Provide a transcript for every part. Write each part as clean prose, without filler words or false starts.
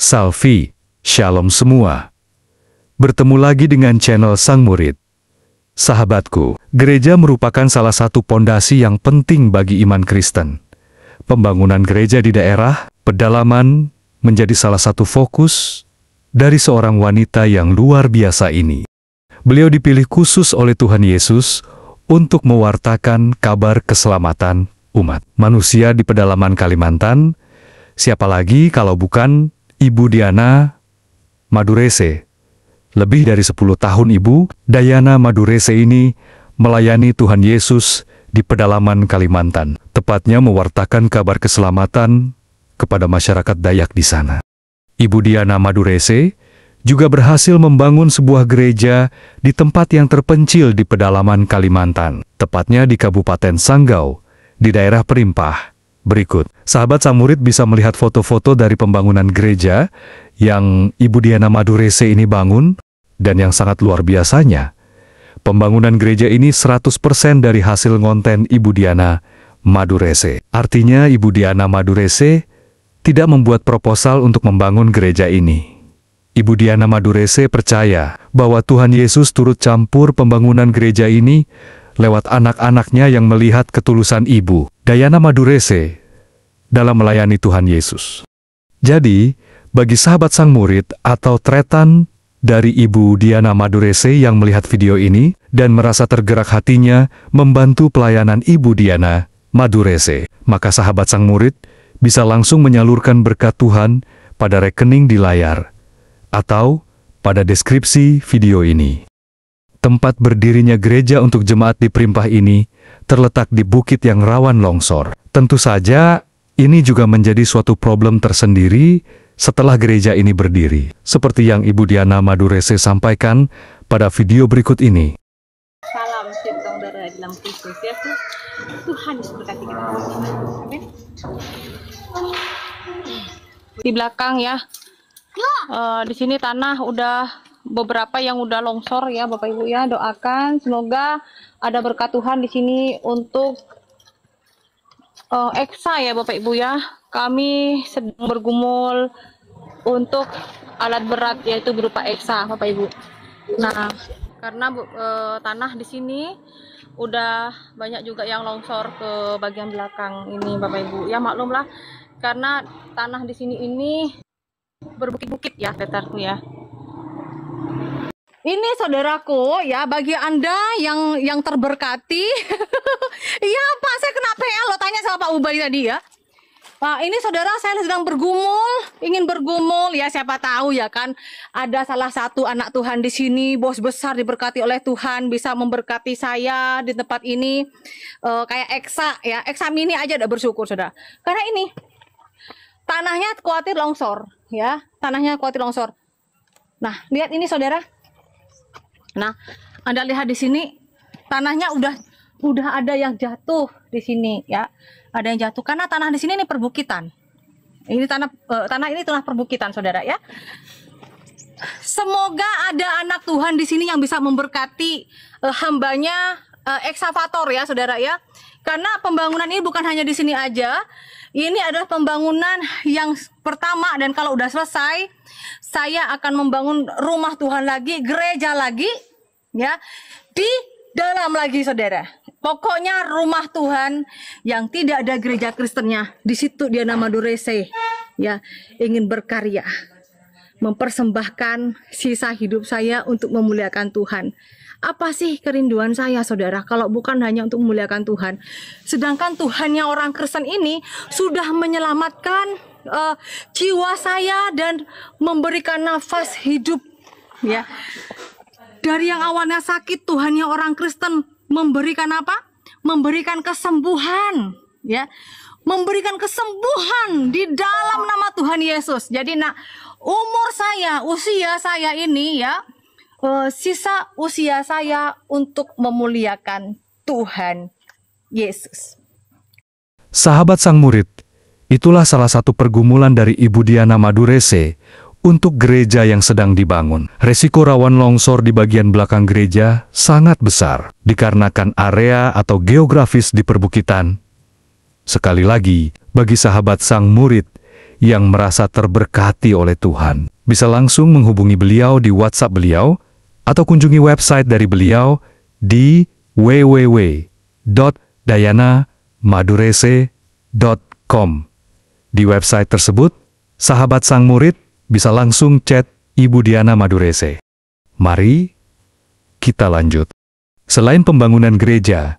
Salvi, Shalom semua. Bertemu lagi dengan channel Sang Murid. Sahabatku, gereja merupakan salah satu pondasi yang penting bagi iman Kristen. Pembangunan gereja di daerah, pedalaman, menjadi salah satu fokus dari seorang wanita yang luar biasa ini. Beliau dipilih khusus oleh Tuhan Yesus untuk mewartakan kabar keselamatan umat manusia di pedalaman Kalimantan. Siapa lagi kalau bukan Ibu Diana Madurese. Lebih dari 10 tahun Ibu Diana Madurese ini melayani Tuhan Yesus di pedalaman Kalimantan, tepatnya mewartakan kabar keselamatan kepada masyarakat Dayak di sana. Ibu Diana Madurese juga berhasil membangun sebuah gereja di tempat yang terpencil di pedalaman Kalimantan, tepatnya di Kabupaten Sanggau, di daerah Perimpah. Berikut, sahabat Sang Murid bisa melihat foto-foto dari pembangunan gereja yang Ibu Diana Madurese ini bangun, dan yang sangat luar biasanya, pembangunan gereja ini 100% dari hasil ngonten Ibu Diana Madurese. Artinya Ibu Diana Madurese tidak membuat proposal untuk membangun gereja ini. Ibu Diana Madurese percaya bahwa Tuhan Yesus turut campur pembangunan gereja ini lewat anak-anaknya yang melihat ketulusan Ibu Diana Madurese dalam melayani Tuhan Yesus. Jadi, bagi sahabat Sang Murid atau tretan dari Ibu Diana Madurese yang melihat video ini dan merasa tergerak hatinya membantu pelayanan Ibu Diana Madurese, maka sahabat Sang Murid bisa langsung menyalurkan berkat Tuhan pada rekening di layar atau pada deskripsi video ini. Tempat berdirinya gereja untuk jemaat di Perimpah ini terletak di bukit yang rawan longsor. Tentu saja, ini juga menjadi suatu problem tersendiri setelah gereja ini berdiri, seperti yang Ibu Diana Madurese sampaikan pada video berikut ini. Salam saudara dalam Kristus Yesus. Tuhan Yesus berkati kita. Amin. Di belakang ya. Di sini tanah udah beberapa yang udah longsor ya Bapak Ibu ya, doakan semoga ada berkat Tuhan di sini untuk Eksa ya Bapak Ibu ya. Kami sedang bergumul untuk alat berat yaitu berupa Eksa Bapak Ibu. Nah, karena tanah di sini udah banyak juga yang longsor ke bagian belakang ini Bapak Ibu. Ya maklumlah karena tanah di sini ini berbukit-bukit ya tetarku ya. Ini saudaraku ya, bagi Anda yang terberkati. Iya Pak, saya kena PL lo tanya sama Pak Ubay tadi ya. Nah, ini saudara saya sedang bergumul, ingin bergumul ya, siapa tahu ya kan ada salah satu anak Tuhan di sini, bos besar diberkati oleh Tuhan, bisa memberkati saya di tempat ini. Kayak Eksa ya, Eksa Mini aja udah bersyukur saudara. Karena ini tanahnya khawatir longsor ya, tanahnya khawatir longsor. Nah, lihat ini saudara. Nah, Anda lihat di sini tanahnya udah ada yang jatuh di sini ya. Ada yang jatuh karena tanah di sini ini perbukitan. Ini tanah ini tanah perbukitan Saudara ya. Semoga ada anak Tuhan di sini yang bisa memberkati hambanya eksavator ya Saudara ya. Karena pembangunan ini bukan hanya di sini aja. Ini adalah pembangunan yang pertama dan kalau udah selesai saya akan membangun rumah Tuhan lagi, gereja lagi, ya, di dalam lagi, saudara. Pokoknya rumah Tuhan yang tidak ada gereja Kristennya. Di situ Diana Madurese, ya, ingin berkarya, mempersembahkan sisa hidup saya untuk memuliakan Tuhan. Apa sih kerinduan saya, saudara, kalau bukan hanya untuk memuliakan Tuhan? Sedangkan Tuhannya orang Kristen ini sudah menyelamatkan jiwa saya dan memberikan nafas hidup ya. Dari yang awalnya sakit, Tuhannya orang Kristen memberikan apa? Memberikan kesembuhan ya. Memberikan kesembuhan di dalam nama Tuhan Yesus. Jadi usia saya ini ya, sisa usia saya untuk memuliakan Tuhan Yesus. Sahabat Sang Murid, itulah salah satu pergumulan dari Ibu Diana Madurese untuk gereja yang sedang dibangun. Resiko rawan longsor di bagian belakang gereja sangat besar, dikarenakan area atau geografis di perbukitan. Sekali lagi, bagi sahabat Sang Murid yang merasa terberkati oleh Tuhan bisa langsung menghubungi beliau di WhatsApp beliau atau kunjungi website dari beliau di www.dayanamadurese.com. Di website tersebut, sahabat Sang Murid bisa langsung chat Ibu Diana Madurese. Mari kita lanjut. Selain pembangunan gereja,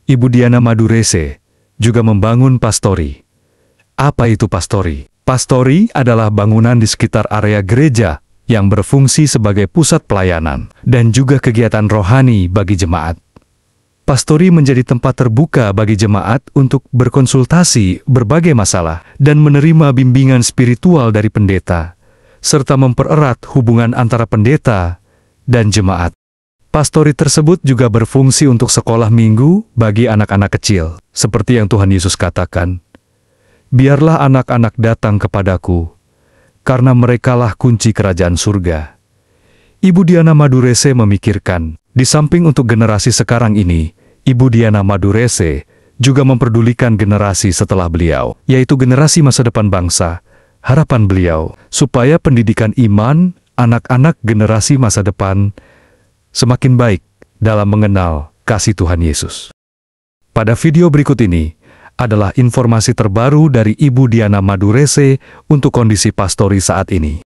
Ibu Diana Madurese juga membangun pastori. Apa itu pastori? Pastori adalah bangunan di sekitar area gereja yang berfungsi sebagai pusat pelayanan dan juga kegiatan rohani bagi jemaat. Pastori menjadi tempat terbuka bagi jemaat untuk berkonsultasi berbagai masalah dan menerima bimbingan spiritual dari pendeta, serta mempererat hubungan antara pendeta dan jemaat. Pastori tersebut juga berfungsi untuk sekolah minggu bagi anak-anak kecil, seperti yang Tuhan Yesus katakan, "Biarlah anak-anak datang kepadaku, karena merekalah kunci kerajaan surga." Ibu Diana Madurese memikirkan, di samping untuk generasi sekarang ini, Ibu Diana Madurese juga memperdulikan generasi setelah beliau, yaitu generasi masa depan bangsa. Harapan beliau, supaya pendidikan iman anak-anak generasi masa depan semakin baik dalam mengenal kasih Tuhan Yesus. Pada video berikut ini, adalah informasi terbaru dari Ibu Diana Madurese untuk kondisi pastori saat ini.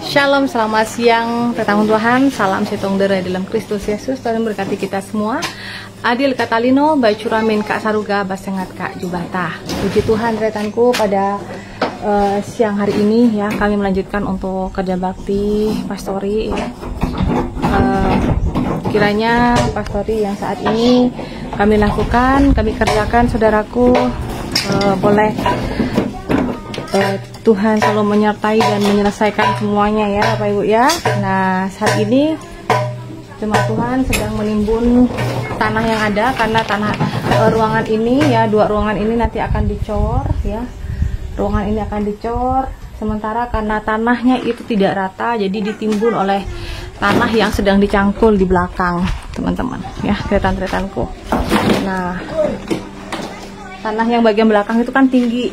Shalom, selamat siang, tetanggung Tuhan, salam setongdera dalam Kristus Yesus, Tuhan berkati kita semua. Adil Katalino, Bacuramin Kak Saruga, Basengat Kak Jubata. Puji Tuhan, retanku, pada siang hari ini ya, kami melanjutkan untuk kerja bakti pastori ya. Kiranya pastori yang saat ini kami lakukan, kami kerjakan, saudaraku, boleh Tuhan selalu menyertai dan menyelesaikan semuanya ya Bapak Ibu ya. Nah, saat ini jemaat Tuhan sedang menimbun tanah yang ada, karena tanah ruangan ini ya, dua ruangan ini nanti akan dicor ya. Ruangan ini akan dicor, sementara karena tanahnya itu tidak rata, jadi ditimbun oleh tanah yang sedang dicangkul di belakang, teman-teman ya, retan-retanku. Nah, tanah yang bagian belakang itu kan tinggi,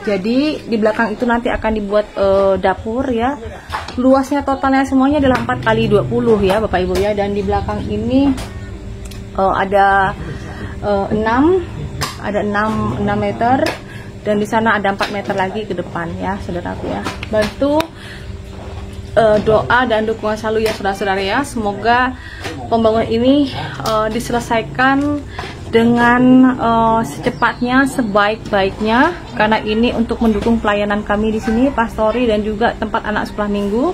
jadi di belakang itu nanti akan dibuat dapur ya. Luasnya totalnya semuanya adalah 4x20 ya Bapak Ibu ya, dan di belakang ini ada 6 meter, dan di sana ada 4 meter lagi ke depan ya saudaraku ya. Bantu doa dan dukungan selalu ya saudara-saudara ya. Semoga pembangunan ini diselesaikan dengan secepatnya, sebaik-baiknya, karena ini untuk mendukung pelayanan kami di sini, pastori dan juga tempat anak sekolah minggu.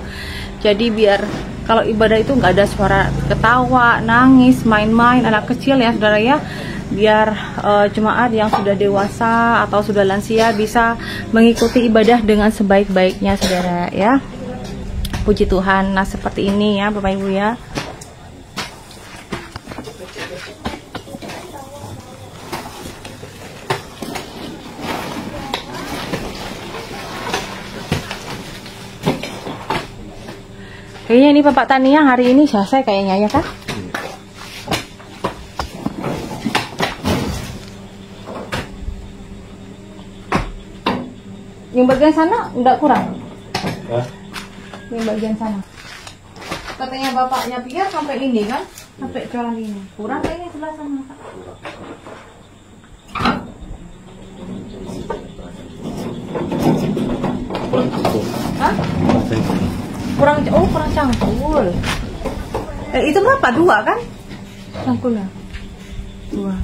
Jadi biar kalau ibadah itu nggak ada suara ketawa, nangis, main-main anak kecil ya saudara ya. Biar jemaat yang sudah dewasa atau sudah lansia bisa mengikuti ibadah dengan sebaik-baiknya saudara ya. Puji Tuhan. Nah, seperti ini ya Bapak Ibu ya. Kayaknya ini Bapak Tania hari ini selesai kayaknya ya Kak? Yang bagian sana enggak kurang? Yang bagian sana. Katanya bapaknya Pia sampai ini kan? Sampai coran ini. Kurang kayaknya sebelah sana Kak. Hah? Kurang cangkul. Itu berapa? 2 kan? Cangkulnya 2.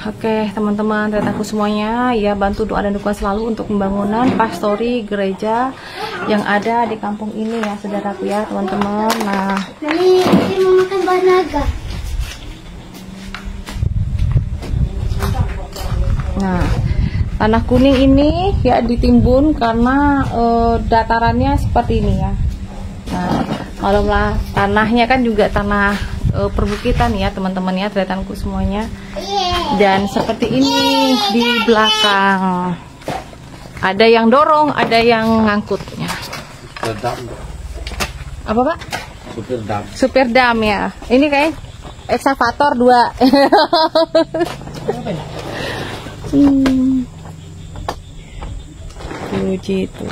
Oke teman-teman, rekanku semuanya ya, bantu doa dan dukungan selalu untuk pembangunan pastori gereja yang ada di kampung ini ya saudaraku ya teman-teman. Nah, ini mau makan buah naga. Nah, tanah kuning ini ya ditimbun karena datarannya seperti ini ya. Nah, malumlah tanahnya kan juga tanah perbukitan ya teman-teman ya, rekanku semuanya. Dan seperti ini di belakang ada yang dorong, ada yang ngangkutnya. Apa Pak? Supir dam. Supir dam ya. Ini kayak Eksavator 2. Puji itu.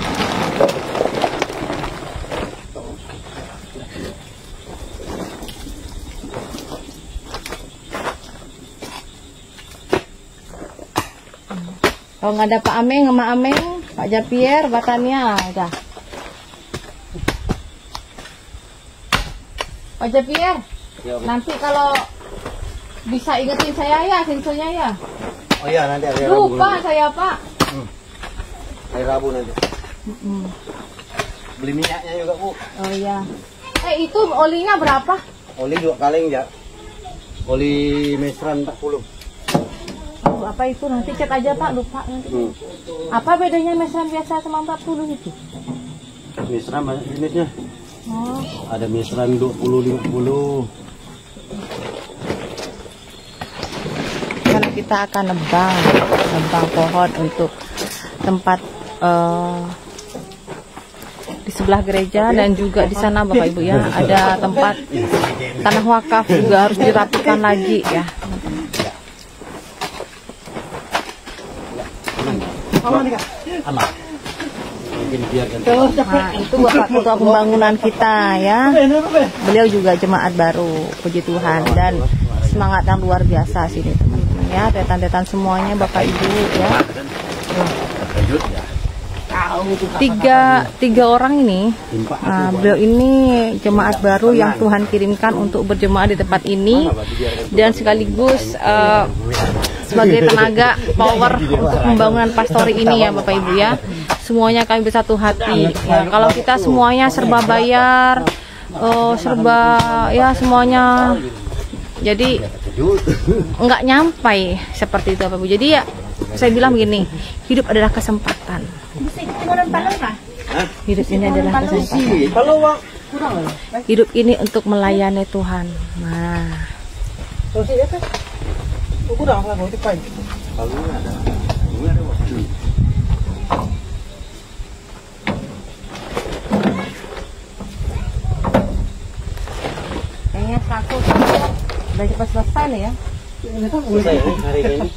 Kalau nggak ada Pak Ameng sama Ameng, Pak Japier, Batania, udah. Pak Japier, nanti kalau bisa ingetin saya ya, sensonya ya. Oh iya, nanti hari Rabu. Lupa saya Pak. Hari Rabu nanti. Beli minyaknya juga, Bu. Oh iya. Itu olinya berapa? Oli 2 kaleng ya. Oli mesran 40. Oh, apa itu nanti chat aja Pak, lupa nanti. Apa bedanya mesran biasa sama 40 itu? Mesran banyak jenisnya. Oh. Ada mesran 20, 50. Karena kita akan nebang pohon untuk tempat di sebelah gereja dan juga di sana Bapak Ibu ya ada tempat tanah wakaf juga harus dirapikan lagi ya. Aman. Mungkin biarkan. Nah, itu Bapak Ketua Pembangunan kita ya. Beliau juga jemaat baru, puji Tuhan, dan semangat yang luar biasa sini teman-teman ya. Detan-detan semuanya Bapak Ibu ya. Tiga orang ini, beliau ini jemaat baru yang Tuhan kirimkan untuk berjemaat di tempat ini dan sekaligus sebagai tenaga power untuk pembangunan pastori ini ya Bapak Ibu ya. Semuanya kami bersatu hati ya. Kalau kita semuanya serba bayar, serba ya semuanya, jadi nggak nyampai seperti itu Bapak Ibu. Jadi ya saya bilang begini, hidup adalah kesempatan. Hidup ini adalah kesempatan. Hidup ini untuk melayani Tuhan. Nah. Kayaknya saku udah cepat selesai nih ya. Selesai hari ini.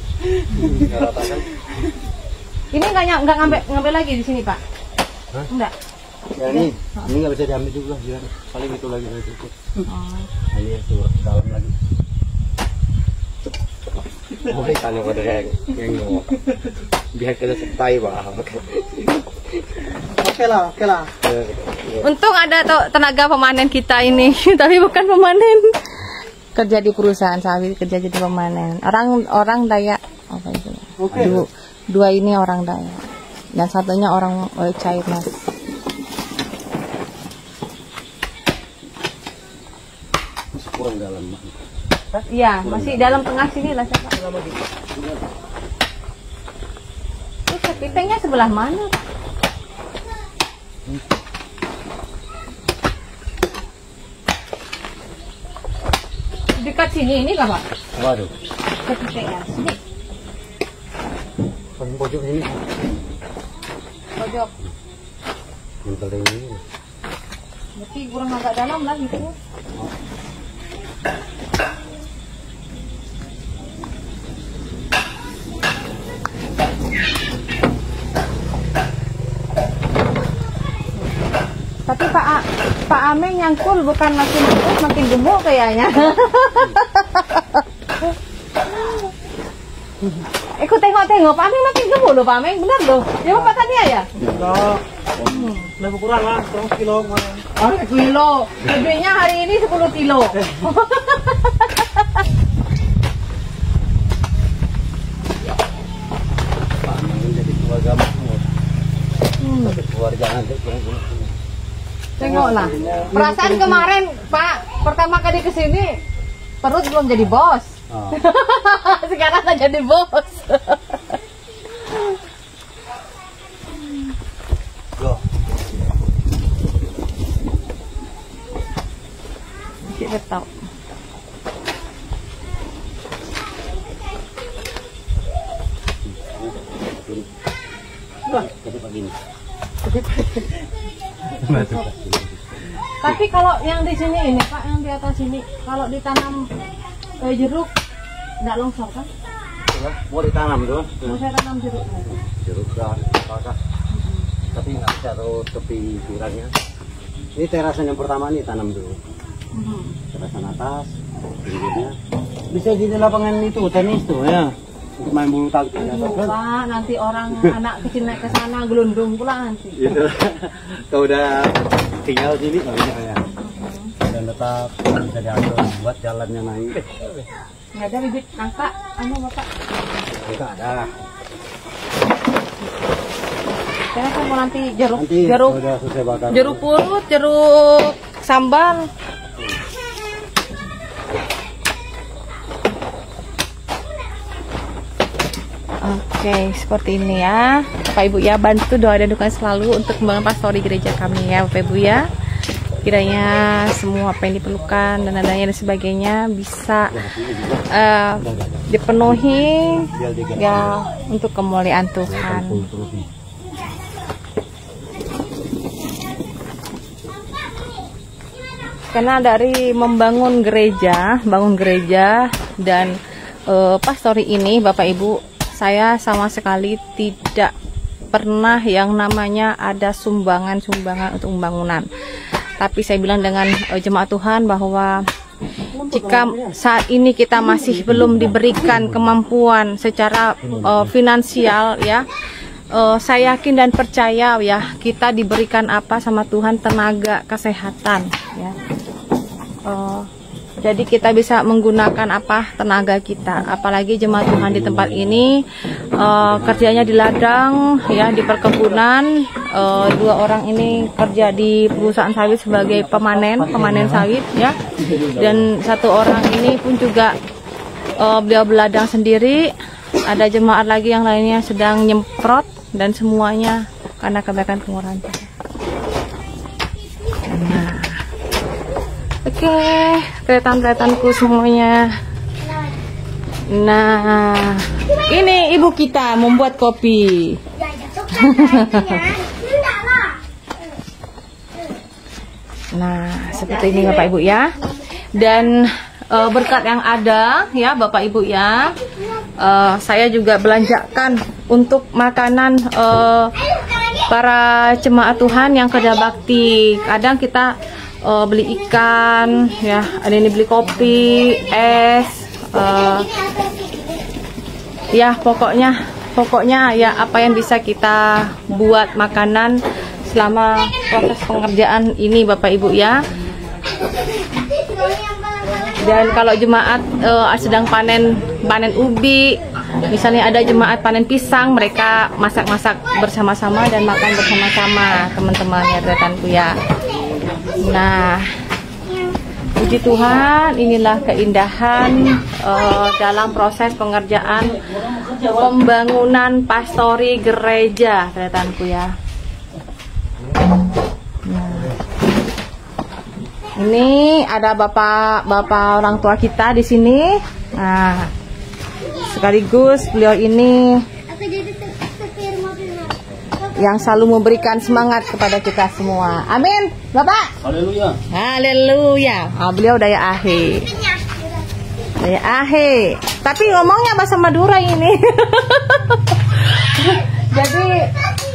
Ini nggak ngambil lagi di sini Pak? Hah? Enggak. Ya ini nggak bisa diambil juga, biar paling itu lagi saya cukup. Ini surat dalam lagi. Boleh tanya pada yang ngomong. Biar kita sepai Bang. Oke lah. Untung ada tenaga pemanen kita ini, tapi bukan pemanen. Kerja di perusahaan sawit, kerja jadi pemanen. Orang Dayak apa itu? Dua ini orang Dayak. Dan satunya orang Cairnas. Masih kurang dalam. Iya, masih dalam tengah sini lah Pak. Terus kepitingnya sebelah mana Pak? Dekat sini ini lah Pak. Waduh. Kepitingnya sini. Paling pojok ini. Pojok. Yang paling ini. Berarti kurang agak dalam lah gitu. Tapi Pak Ameng nyangkul bukan makin terus makin gemuk kayaknya. Ikut tengok Pak Ameng makin gemuk loh Pak Ameng, benar loh. Ya Pak tadi ya? Lebih kurang lah, 100 kilo kemarin. Oh, kilo. Lebihnya hari ini 10 kilo. Pak Ameng jadi keluarga makmur. Tapi keluarga nanti Tengoklah. Perasaan kemarin Pak pertama kali kesini perut belum jadi bos. Oh. Sekarang aja jadi bos. Loh. Kita tahu. Jadi begini. Tapi kalau yang di sini ini Pak, yang di atas sini, kalau ditanam jeruk nggak longsor kan? Mau ditanam tuh. Mau saya tanam jeruk. Jeruk dan apakah? Tapi nggak bisa taruh tepi jurangnya. Ini terasan yang pertama nih tanam dulu. Terasan atas, pinggirnya. Bisa di lapangan itu tenis tuh ya. Untuk main bulu tangkis. Pak, nanti orang anak kecil naik ke sana gelundung pula nanti. Gitu. Kalau udah tinggal sini nggak bisa ya. Dan tetap bisa diatur buat jalannya naik. Nggak ada bibit nangka, Bapak? Nggak ada. Saya kan mau nanti jeruk, Nanti jeruk, udah selesai bakar. jeruk purut, jeruk sambal. Oke, seperti ini ya, Bapak Ibu ya, bantu doa dan dukungan selalu untuk kembangkan pastori gereja kami ya, Bapak Ibu ya. Kiranya semua apa yang diperlukan dan adanya dan sebagainya bisa dipenuhi ya untuk kemuliaan Tuhan. Karena dari membangun gereja, bangun gereja dan pastori ini, Bapak Ibu, saya sama sekali tidak pernah yang namanya ada sumbangan-sumbangan untuk pembangunan. Tapi saya bilang dengan jemaat Tuhan bahwa jika saat ini kita masih belum diberikan kemampuan secara finansial ya, saya yakin dan percaya ya, kita diberikan apa sama Tuhan, tenaga, kesehatan ya. Jadi kita bisa menggunakan apa tenaga kita, apalagi jemaat Tuhan di tempat ini kerjanya di ladang ya, di perkebunan. 2 orang ini kerja di perusahaan sawit sebagai pemanen sawit ya, dan 1 orang ini pun juga beliau beladang sendiri. Ada jemaat lagi yang lainnya sedang nyemprot, dan semuanya karena kebaikan kemurahan Tuhan. Nah, oke, kelihatan-kelihatanku semuanya. Nah, ini ibu kita membuat kopi. Nah, seperti ini Bapak Ibu ya. Dan berkat yang ada ya Bapak Ibu ya, saya juga belanjakan untuk makanan para jemaat Tuhan yang kerja bakti. Kadang kita beli ikan ya, ada ini beli kopi, es, ya pokoknya ya apa yang bisa kita buat makanan selama proses pengerjaan ini Bapak Ibu ya. Dan kalau jemaat sedang panen ubi, misalnya ada jemaat panen pisang, mereka masak-masak bersama-sama dan makan bersama-sama teman-teman ya, rekanku ya. Nah, puji Tuhan, inilah keindahan dalam proses pengerjaan pembangunan pastori gereja, rekanku ya. Nah, ini ada bapak orang tua kita di sini. Nah, sekaligus beliau ini yang selalu memberikan semangat kepada kita semua. Amin, Bapak. Haleluya. Haleluya. Beliau Daya Ahe. Daya Ahe. Tapi ngomongnya bahasa Madura ini. Jadi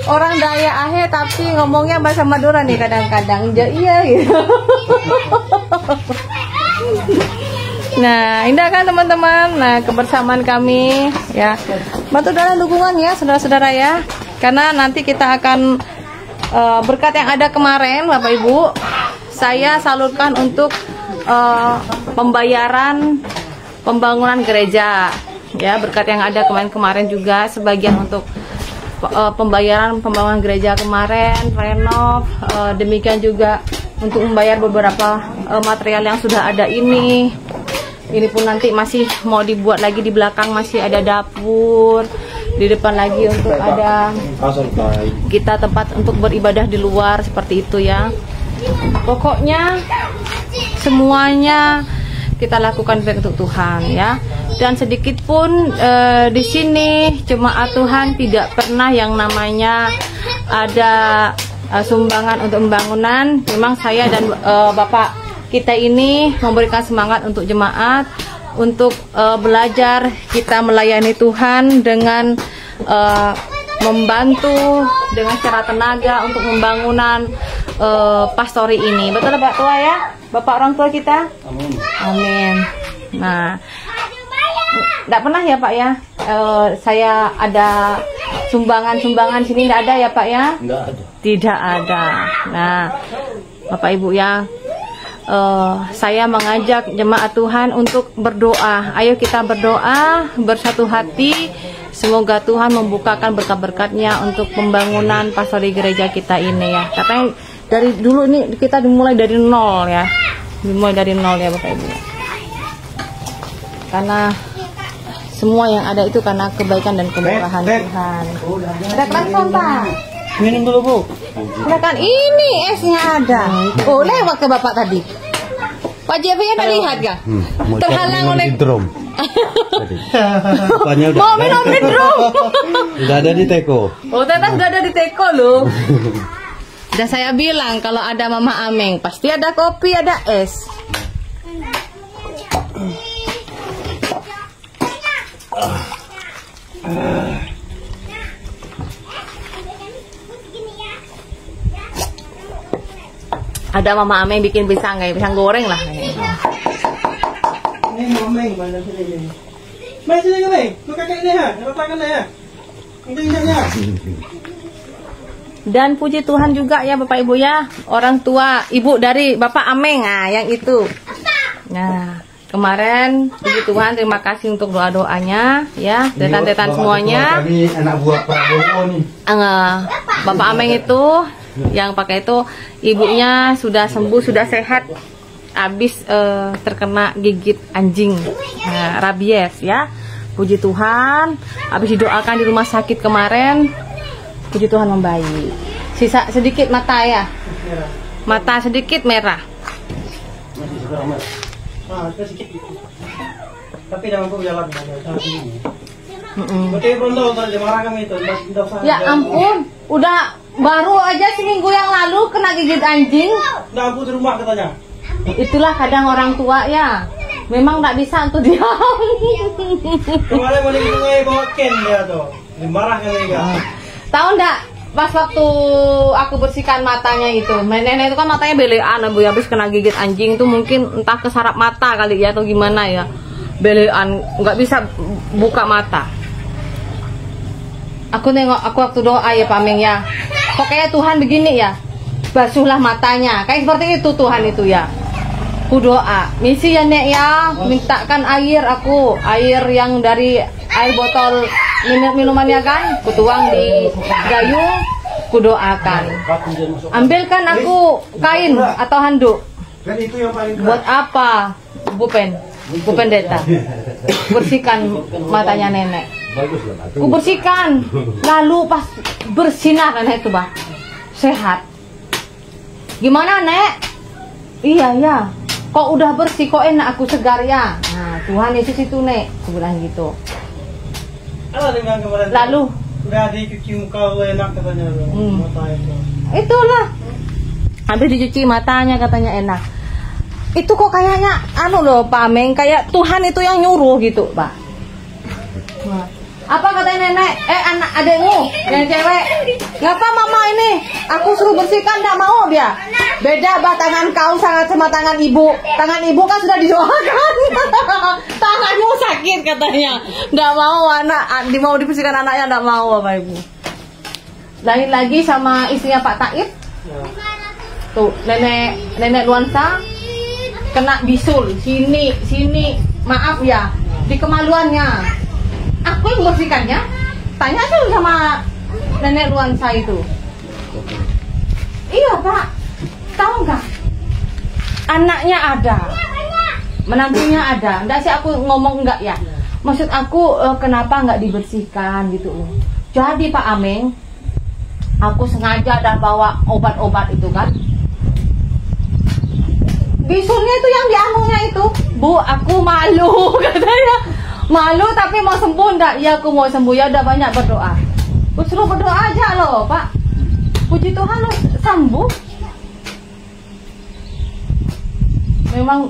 orang Daya Ahe tapi ngomongnya bahasa Madura nih kadang-kadang. Iya gitu. Nah, indah kan teman-teman. Nah, kebersamaan kami ya. Bantu dan dukungan ya saudara-saudara ya. Karena nanti kita akan berkat yang ada kemarin Bapak Ibu, saya salurkan untuk pembayaran pembangunan gereja ya. Berkat yang ada kemarin juga sebagian untuk pembayaran pembangunan gereja kemarin, renov, demikian juga untuk membayar beberapa material yang sudah ada ini. Ini pun nanti masih mau dibuat lagi, di belakang masih ada dapur, di depan lagi untuk ada kita tempat untuk beribadah di luar seperti itu ya. Pokoknya semuanya kita lakukan baik untuk Tuhan ya. Dan sedikit pun di sini jemaat Tuhan tidak pernah yang namanya ada sumbangan untuk pembangunan. Memang saya dan Bapak kita ini memberikan semangat untuk jemaat untuk belajar kita melayani Tuhan dengan membantu dengan secara tenaga untuk pembangunan pastori ini. Betul Pak Tua ya? Bapak orang tua kita? Amin. Amin. Nah, enggak pernah ya Pak ya? Saya ada sumbangan-sumbangan sini enggak ada ya Pak ya? Enggak ada. Tidak ada. Nah, Bapak Ibu ya, saya mengajak jemaat Tuhan untuk berdoa. Ayo kita berdoa bersatu hati. Semoga Tuhan membukakan berkat-berkatnya untuk pembangunan pastori gereja kita ini ya. Katanya dari dulu ini kita dimulai dari nol ya. Dimulai dari nol ya Bapak Ibu. Karena semua yang ada itu karena kebaikan dan kemurahan Tuhan. Ada klakson Pak. Minum dulu Bu. Silakan, ini esnya ada. Oh, lewat ke Bapak tadi. Pak JP-nya tadi lihat gak? Terhalang oleh drum. mau minum di drum. Udah ada di teko. Oh, ternyata sudah ada di teko loh. Udah saya bilang kalau ada Mama Ameng pasti ada kopi, ada es. Ada Mama Ameng bikin pisang kayak pisang goreng lah. Ini Ameng mana sini. Mai sini ke ni. Lu kakak ni ha. Letakkan ni ha. Ini ingatnya. Dan puji Tuhan juga ya Bapak Ibu ya, orang tua ibu dari Bapak Ameng, nah yang itu. Nah kemarin puji Tuhan, terima kasih untuk doa-doanya ya, tetan-tetan semuanya. Ini anak buah Pak Bowo nih. Bapak Ameng itu yang pakai itu ibunya sudah sembuh, sudah sehat, habis terkena gigit anjing rabies ya. Puji Tuhan, habis didoakan di rumah sakit kemarin, puji Tuhan membaik. Sisa sedikit mata ya, mata sedikit merah. Sedikit. Tapi dah mampu jalan. Betul belum tahu marah kami itu. Ya ampun, udah baru aja seminggu yang lalu kena gigit anjing. Dah mampu di rumah katanya. Itulah kadang orang tua ya, memang nggak bisa untuk diam. Kemarin mau dikitung bawa Ken dia tuh. Dimarah kami kan. Tahu nggak? Pas waktu aku bersihkan matanya itu, nenek itu kan matanya belean, Bu, habis kena gigit anjing itu mungkin entah kesarap mata kali ya atau gimana ya, belean, nggak bisa buka mata. Aku nengok, aku waktu doa ya Pak Meng ya, pokoknya Tuhan begini ya, basuhlah matanya, kayak seperti itu Tuhan itu ya. Aku doa, misi ya Nek ya, mintakan air aku, air yang dari air botol minumannya kan, kutuang di gayung, kudoakan. Ambilkan aku kain atau handuk. Dan itu yang paling Buat apa, Bu Pendeta? Bersihkan matanya nenek. Ku bersihkan, lalu pas bersinar nenek itu bah, sehat. Gimana Nek? Iya ya. Kok udah bersih, kok enak, aku segar ya. Nah, Tuhan Yesus itu Nek, aku bilang gitu. dengan kemarin. Lalu udah dicuci muka lu enak katanya lu. Mata itu. Itulah. Habis dicuci matanya katanya enak. Itu kok kayaknya anu loh Pak Meng, kayak Tuhan itu yang nyuruh gitu, Pak. Nah, apa katanya nenek? Anak adekmu yang cewek. Ngapa mama ini? Aku suruh bersihkan enggak mau dia. Beda bah tangan kau sangat sama tangan ibu. Tangan ibu kan sudah didoakan. Tanganmu sakit katanya. Enggak mau anak mau dibersihkan anaknya enggak mau Bapak Ibu. Lain lagi sama istrinya Pak Taib. Tuh, nenek Luansa kena bisul sini. Maaf ya, di kemaluannya. Aku yang bersihkannya. Tanya aja sama nenek Luansa itu. Iya Pak, tahu nggak? Anaknya ada, menantunya ada. Enggak sih aku ngomong enggak ya. Maksud aku kenapa nggak dibersihkan gitu loh. Jadi Pak Ameng, aku sengaja dah bawa obat-obat itu kan. Bisulnya itu yang dianunya itu, Bu, aku malu katanya. Malu tapi mau sembuh enggak? Ya aku mau sembuh, ya udah banyak berdoa. Aku suruh berdoa aja loh Pak. Puji Tuhan lo sembuh. Memang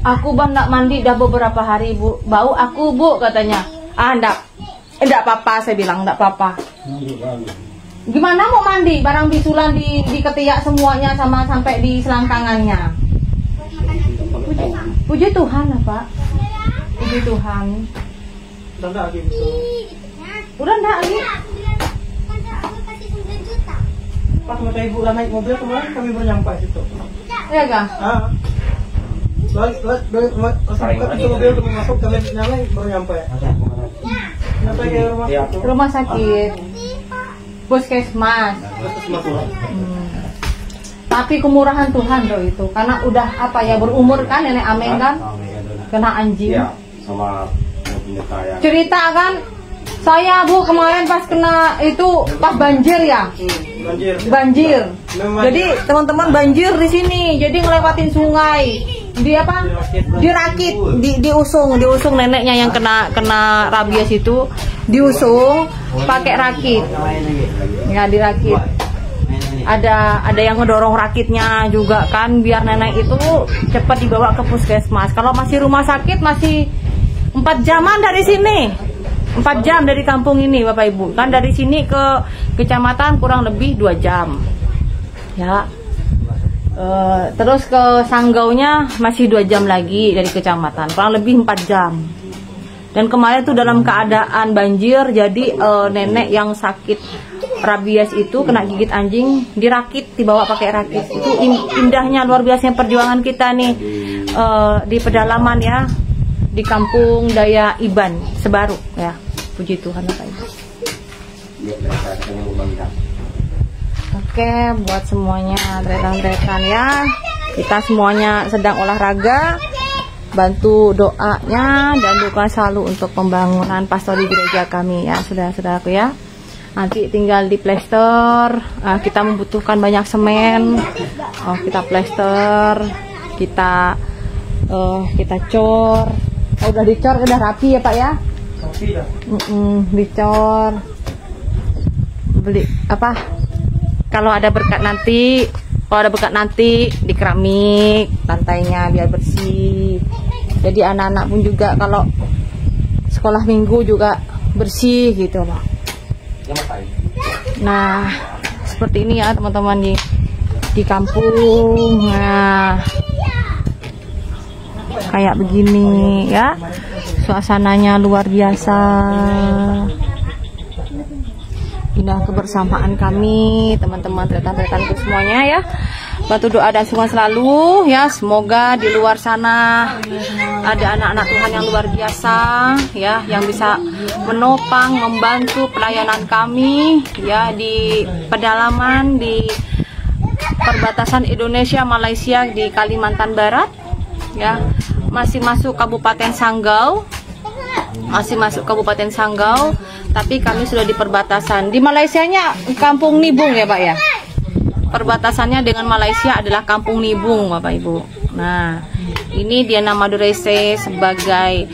Aku bang nggak mandi dah beberapa hari bu, bau aku bu katanya. Ah enggak apa-apa saya bilang enggak apa-apa. Gimana mau mandi? Barang bisulan di ketiak semuanya sama sampai di selangkangannya. Puji Tuhan lah Pak. Puji Tuhan. Udah enggak lagi bisa. Udah enggak lagi. Pas mata ibu lah naik mobil kemarin kami baru nyampe situ. Iya kah? Ah. Sampai ke mobil untuk masuk kami nyalain baru nyampe. Nyampe ke rumah. Rumah sakit. Puskesmas. Terus masuk. Tapi kemurahan Tuhan loh itu, karena udah apa ya berumur kan nenek Ameng kan, kena anjing. Iya, sama penyertaan. Cerita kan, saya bu kemarin pas kena itu pas banjir ya, banjir. Jadi teman-teman banjir di sini, jadi ngelewatin sungai. Di apa? Dirakit, diusung neneknya yang kena rabies itu, diusung pakai rakit. Ya dirakit. Ada yang ngedorong rakitnya juga kan biar nenek itu cepat dibawa ke puskesmas. Kalau masih rumah sakit masih 4 jaman dari sini. 4 jam dari kampung ini Bapak Ibu. Kan dari sini ke kecamatan kurang lebih 2 jam. Ya. Terus ke Sanggaunya masih 2 jam lagi dari kecamatan, kurang lebih 4 jam. Dan kemarin tuh dalam keadaan banjir, jadi nenek yang sakit rabies itu kena gigit anjing, dirakit, dibawa pakai rakit. Itu indahnya luar biasa perjuangan kita nih di pedalaman ya, di kampung Daya Iban Sebaru ya. Puji Tuhan Bapak Ibu. Oke, buat semuanya rekan-rekan ya, kita semuanya sedang olahraga, bantu doanya dan dukungan selalu untuk pembangunan pastori gereja kami ya, saudara-saudaraku ya. Nanti tinggal di plester, kita membutuhkan banyak semen, kita plester, kita cor. Udah dicor, udah rapi ya Pak ya? Rapi dah. Dicor. Beli apa? Kalau ada berkat nanti di keramik lantainya biar bersih. Jadi anak-anak pun juga kalau sekolah minggu juga bersih gitu loh. Nah, seperti ini ya teman-teman di kampung. Nah, kayak begini ya. Suasananya luar biasa. Indah kebersamaan kami, teman-teman, rekan-rekanku semuanya ya. Bantu doa dan dukungan selalu ya. Semoga di luar sana ada anak-anak Tuhan yang luar biasa ya, yang bisa menopang, membantu pelayanan kami ya di pedalaman, di perbatasan Indonesia Malaysia di Kalimantan Barat ya. Masih masuk Kabupaten Sanggau. Tapi kami sudah di perbatasan. Di Malaysianya Kampung Nibung ya Pak ya. Perbatasannya dengan Malaysia adalah Kampung Nibung Bapak Ibu. Nah, ini Diana Madurese sebagai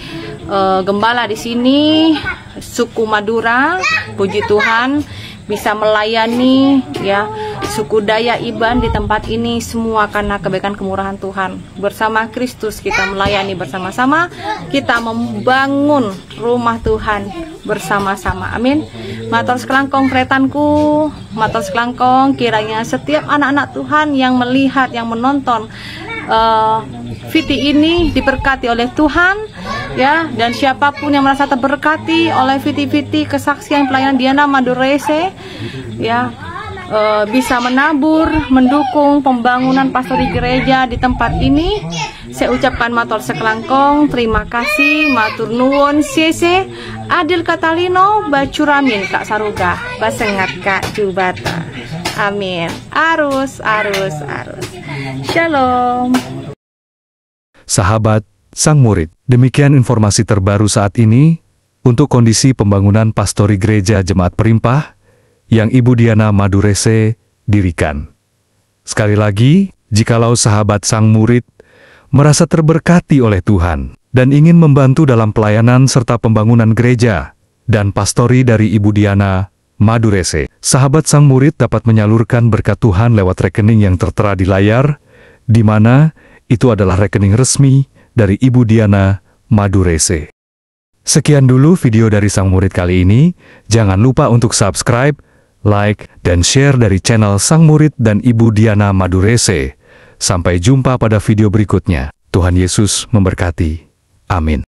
gembala di sini, suku Madura. Puji Tuhan bisa melayani ya suku Daya Iban di tempat ini semua karena kebaikan kemurahan Tuhan. Bersama Kristus kita melayani bersama-sama, kita membangun rumah Tuhan bersama-sama. Amin. Matur sekelangkong kretanku, matur sekelangkong kiranya setiap anak-anak Tuhan yang melihat, yang menonton Viti ini diberkati oleh Tuhan ya, dan siapapun yang merasa terberkati oleh Viti kesaksian pelayanan Diana Madurese ya, bisa menabur, mendukung pembangunan pastori gereja di tempat ini. Saya ucapkan matur sekelangkong, terima kasih, matur nuwun, sese, adil katalino, bacuramin kak saruga, basengat kak jubata. Amin. Arus. Shalom. Sahabat Sang Murid, demikian informasi terbaru saat ini untuk kondisi pembangunan pastori gereja Jemaat Perimpah yang Ibu Diana Madurese dirikan. Sekali lagi, jikalau sahabat Sang Murid merasa terberkati oleh Tuhan dan ingin membantu dalam pelayanan serta pembangunan gereja dan pastori dari Ibu Diana Madurese, sahabat Sang Murid dapat menyalurkan berkat Tuhan lewat rekening yang tertera di layar, di mana itu adalah rekening resmi dari Ibu Diana Madurese. Sekian dulu video dari Sang Murid kali ini. Jangan lupa untuk subscribe, like, dan share dari channel Sang Murid dan Ibu Diana Madurese. Sampai jumpa pada video berikutnya. Tuhan Yesus memberkati. Amin.